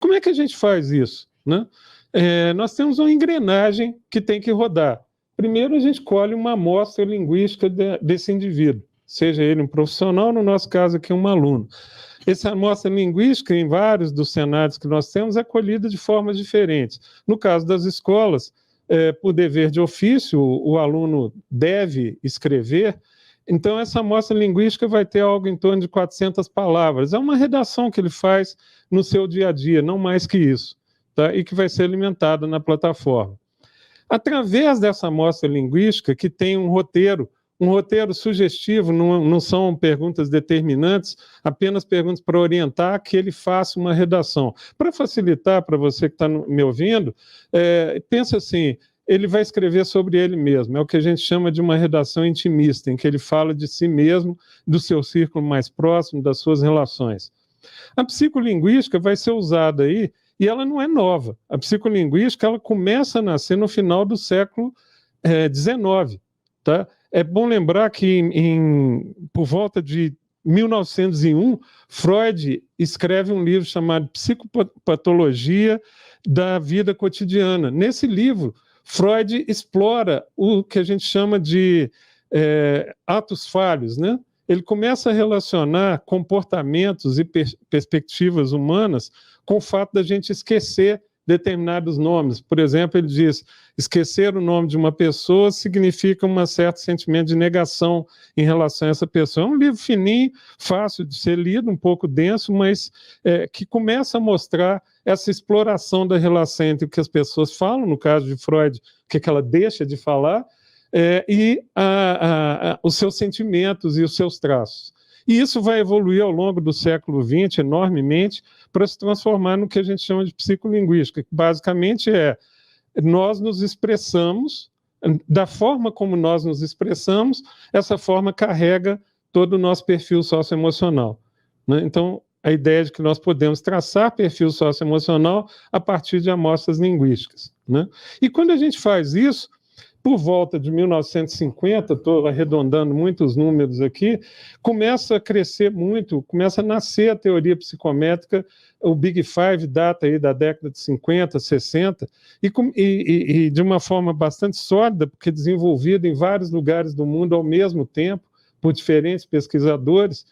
Como é que a gente faz isso, né? Nós temos uma engrenagem que tem que rodar. Primeiro, a gente colhe uma amostra linguística desse indivíduo, seja ele um profissional, no nosso caso aqui um aluno. Essa amostra linguística, em vários dos cenários que nós temos, é colhida de formas diferentes. No caso das escolas, por dever de ofício, o aluno deve escrever. Então, essa amostra linguística vai ter algo em torno de 400 palavras. É uma redação que ele faz no seu dia a dia, não mais que isso, tá? E que vai ser alimentada na plataforma. Através dessa amostra linguística, que tem um roteiro sugestivo, não são perguntas determinantes, apenas perguntas para orientar que ele faça uma redação. Para facilitar para você que está me ouvindo, pensa assim, ele vai escrever sobre ele mesmo, é o que a gente chama de uma redação intimista, em que ele fala de si mesmo, do seu círculo mais próximo, das suas relações. A psicolinguística vai ser usada aí, e ela não é nova. A psicolinguística ela começa a nascer no final do século XIX, tá? É bom lembrar que por volta de 1901, Freud escreve um livro chamado Psicopatologia da Vida Cotidiana. Nesse livro, Freud explora o que a gente chama de atos falhos, né? Ele começa a relacionar comportamentos e perspectivas humanas com o fato da gente esquecer determinados nomes. Por exemplo, ele diz, esquecer o nome de uma pessoa significa um certo sentimento de negação em relação a essa pessoa. É um livro fininho, fácil de ser lido, um pouco denso, mas que começa a mostrar essa exploração da relação entre o que as pessoas falam, no caso de Freud, o que ela deixa de falar, e os seus sentimentos e os seus traços. E isso vai evoluir ao longo do século XX enormemente para se transformar no que a gente chama de psicolinguística, que basicamente nós nos expressamos, da forma como nós nos expressamos, essa forma carrega todo o nosso perfil socioemocional, né? Então, a ideia de que nós podemos traçar perfil socioemocional a partir de amostras linguísticas, né? E quando a gente faz isso, por volta de 1950, estou arredondando muitos números aqui, começa a crescer muito, começa a nascer a teoria psicométrica, o Big Five data aí da década de 50, 60, e de uma forma bastante sólida, porque desenvolvida em vários lugares do mundo ao mesmo tempo, por diferentes pesquisadores,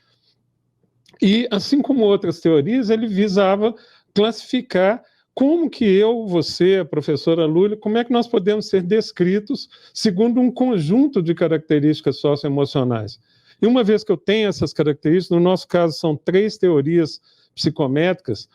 e assim como outras teorias, ele visava classificar como que eu, você, a professora Lúlia, como é que nós podemos ser descritos segundo um conjunto de características socioemocionais. E uma vez que eu tenho essas características, no nosso caso são 3 teorias psicométricas,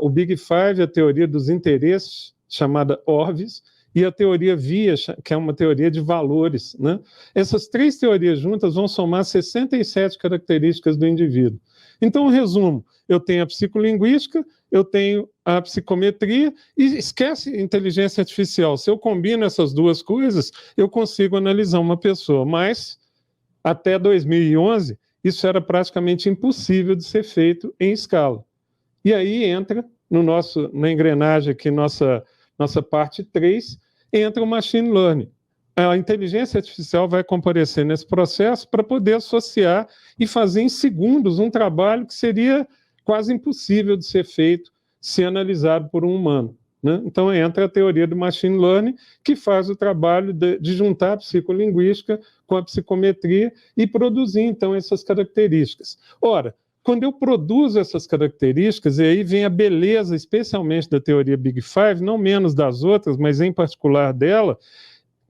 o Big Five, a teoria dos interesses, chamada Orvis, e a teoria VIA, que é uma teoria de valores, né? Essas 3 teorias juntas vão somar 67 características do indivíduo. Então, resumo, eu tenho a psicolinguística, eu tenho a psicometria, e esquece inteligência artificial. Se eu combino essas duas coisas, eu consigo analisar uma pessoa, mas até 2011, isso era praticamente impossível de ser feito em escala. E aí entra, na engrenagem aqui, nossa parte 3, entra o machine learning. A inteligência artificial vai comparecer nesse processo para poder associar e fazer em segundos um trabalho que seria quase impossível de ser feito se analisado por um humano, né? Então entra a teoria do machine learning, que faz o trabalho de juntar a psicolinguística com a psicometria e produzir, então, essas características. Ora, quando eu produzo essas características, e aí vem a beleza, especialmente da teoria Big Five, não menos das outras, mas em particular dela,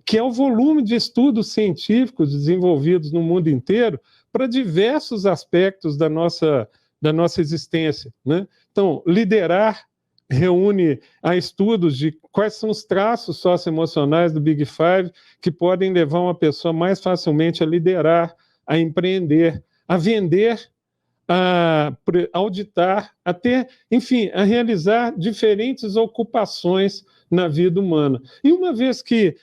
que é o volume de estudos científicos desenvolvidos no mundo inteiro para diversos aspectos da nossa existência, né? Então, liderar reúne a estudos de quais são os traços socioemocionais do Big Five que podem levar uma pessoa mais facilmente a liderar, a empreender, a vender, a auditar, a ter, enfim, a realizar diferentes ocupações na vida humana. E uma vez que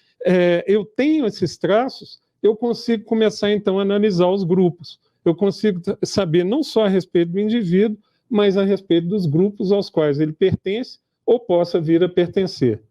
eu tenho esses traços, eu consigo começar, então, a analisar os grupos. Eu consigo saber não só a respeito do indivíduo, mas a respeito dos grupos aos quais ele pertence ou possa vir a pertencer.